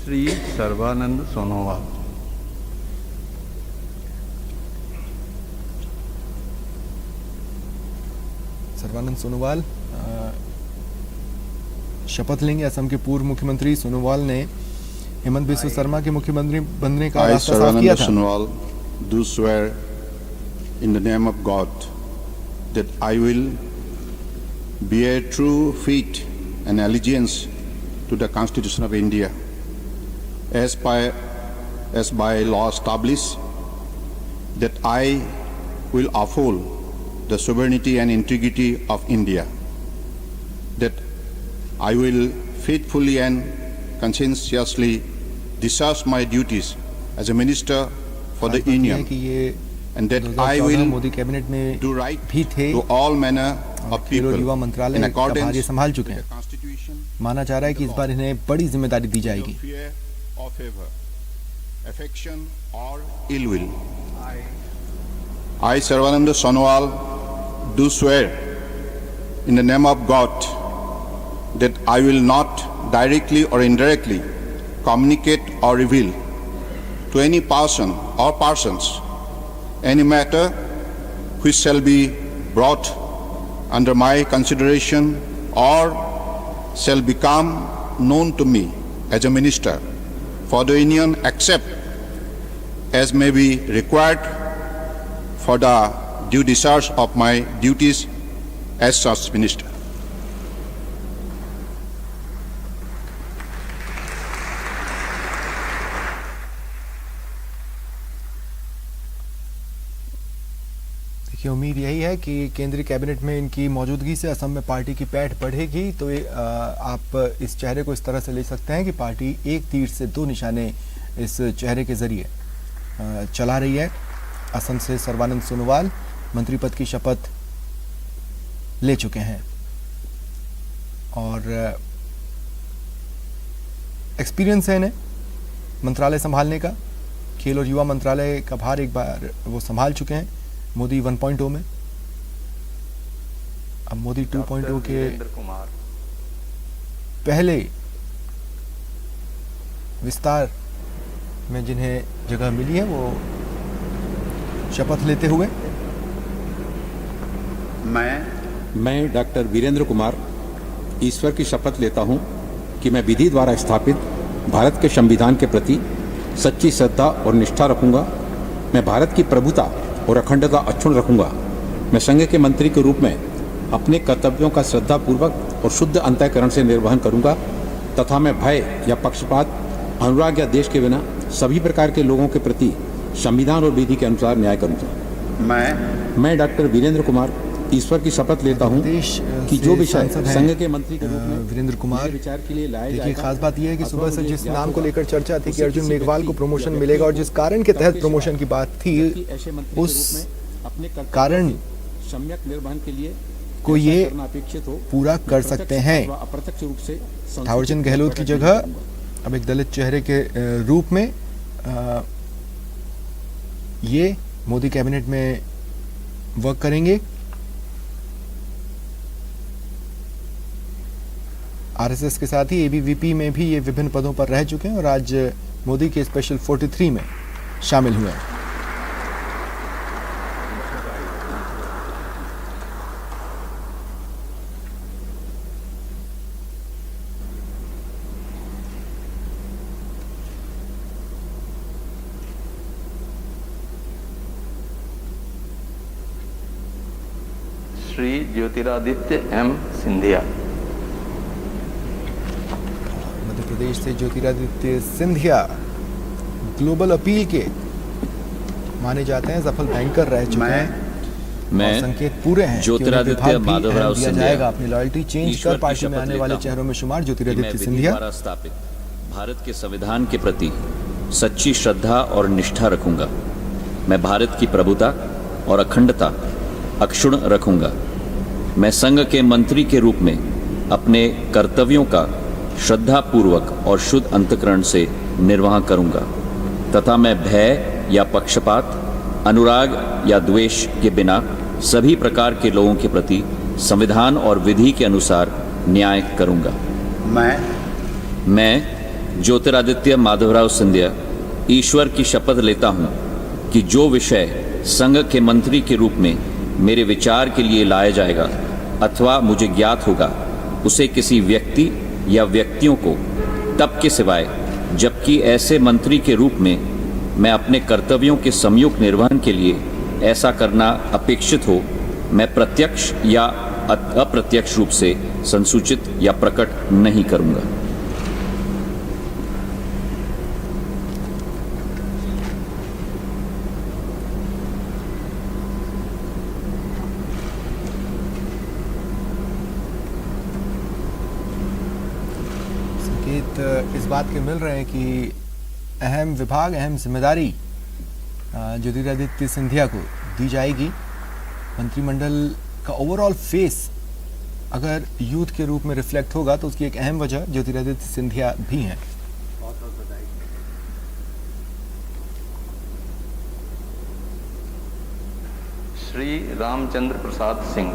श्री सर्बानंद सोनोवाल। सर्बानंद सोनोवाल शपथ लेंगे। असम के पूर्व मुख्यमंत्री सोनोवाल ने हेमंत बिस्व शर्मा के मुख्यमंत्री बनने का रास्ता साफ किया था। Sonowal do swear in the name of God that I will bear true faith and allegiance to the Constitution of India as by law established, that I will uphold the sovereignty and integrity of India, that I will faithfully and conscientiously discharge my duties as a minister for the Union, and that I will Modi cabinet में do right भी थे to all manner of खेल और people युवा in मंत्रालय का भार ये accordance संभाल with चुके the हैं। Constitution, माना जा रहा है कि इस बार इन्हें बड़ी जिम्मेदारी दी जाएगी। no fear or favor, affection or ill will. I, Sarvananda Sonowal, do swear in the name of God that I will not directly or indirectly communicate or reveal to any person or persons any matter which shall be brought under my consideration or shall become known to me as a minister for the Union, except as may be required for the due discharge of my duties as such minister. देखिए, उम्मीद यही है कि केंद्रीय cabinet में इनकी मौजूदगी से असम में पार्टी की पैठ बढ़ेगी। तो आप इस चेहरे को इस तरह से ले सकते हैं कि पार्टी एक तीर से दो निशाने इस चेहरे के जरिए चला रही है। असम से सर्बानंद सोनोवाल मंत्री पद की शपथ ले चुके हैं और एक्सपीरियंस है इन्हें मंत्रालय संभालने का। खेल और युवा मंत्रालय का भार एक बार वो संभाल चुके हैं मोदी 1.0 में। अब मोदी 2.0 के पहले विस्तार में जिन्हें जगह मिली है वो शपथ लेते हुए मैं डॉक्टर वीरेंद्र कुमार ईश्वर की शपथ लेता हूं कि मैं विधि द्वारा स्थापित भारत के संविधान के प्रति सच्ची श्रद्धा और निष्ठा रखूंगा। मैं भारत की प्रभुता और अखंडता अक्षुण्ण रखूंगा। मैं संघ के मंत्री के रूप में अपने कर्तव्यों का श्रद्धापूर्वक और शुद्ध अंतःकरण से निर्वहन करूंगा तथा मैं भय या पक्षपात, अनुराग या देश के बिना सभी प्रकार के लोगों के प्रति संविधान और विधि के अनुसार न्याय करूंगा। मैं डॉक्टर वीरेंद्र कुमार ईश्वर की शपथ लेता हूं कि जो विषय संघ के मंत्री के रूप में वीरेंद्र कुमार विचार के लिए लाया देखिए, खास बात यह है कि सुबह से जिस नाम को लेकर चर्चा थी कि अर्जुन मेघवाल को प्रमोशन मिलेगा और जिस कारण के तहत प्रमोशन की बात थी उस कारण सम्यक निर्वहन के लिए को ये अपेक्षित हो पूरा कर सकते हैं। अप्रत्यक्ष रूप से थावरचंद गहलोत की जगह अब एक दलित चेहरे के रूप में ये मोदी कैबिनेट में वर्क करेंगे। आरएसएस के साथ ही एबीवीपी में भी ये विभिन्न पदों पर रह चुके हैं और आज मोदी के स्पेशल 43 में शामिल हुए हैं। श्री ज्योतिरादित्य एम सिंधिया। मध्य प्रदेश से ज्योतिरादित्य सिंधिया ग्लोबल अपील के माने जाते हैं, सफल बैंकर रह चुके हैं। मैं संकेत पूरे हैं ज्योतिरादित्य माधवराव दिया जाएगा। अपनी लॉयल्टी चेंज कर पार्टी में आने वाले चेहरों में शुमार ज्योतिरादित्य सिंधिया। द्वारा स्थापित भारत के संविधान के प्रति सच्ची श्रद्धा और निष्ठा रखूंगा। मैं भारत की प्रभुता और अखंडता अक्षुण्ण रखूंगा। मैं संघ के मंत्री के रूप में अपने कर्तव्यों का श्रद्धापूर्वक और शुद्ध अंतःकरण से निर्वहन करूंगा तथा मैं भय या पक्षपात, अनुराग या द्वेष के बिना सभी प्रकार के लोगों के प्रति संविधान और विधि के अनुसार न्याय करूंगा। मैं ज्योतिरादित्य माधवराव सिंधिया ईश्वर की शपथ लेता हूं कि जो विषय संघ के मंत्री के रूप में मेरे विचार के लिए लाया जाएगा अथवा मुझे ज्ञात होगा, उसे किसी व्यक्ति या व्यक्तियों को तब के सिवाय जबकि ऐसे मंत्री के रूप में मैं अपने कर्तव्यों के सम्यक निर्वहन के लिए ऐसा करना अपेक्षित हो, मैं प्रत्यक्ष या अप्रत्यक्ष रूप से संसूचित या प्रकट नहीं करूंगा। संकेत इस बात के मिल रहे हैं कि अहम विभाग, अहम जिम्मेदारी ज्योतिरादित्य सिंधिया को दी जाएगी। मंत्रिमंडल का ओवरऑल फेस अगर यूथ के रूप में रिफ्लेक्ट होगा तो उसकी एक अहम वजह ज्योतिरादित्य सिंधिया भी हैं। श्री रामचंद्र प्रसाद सिंह।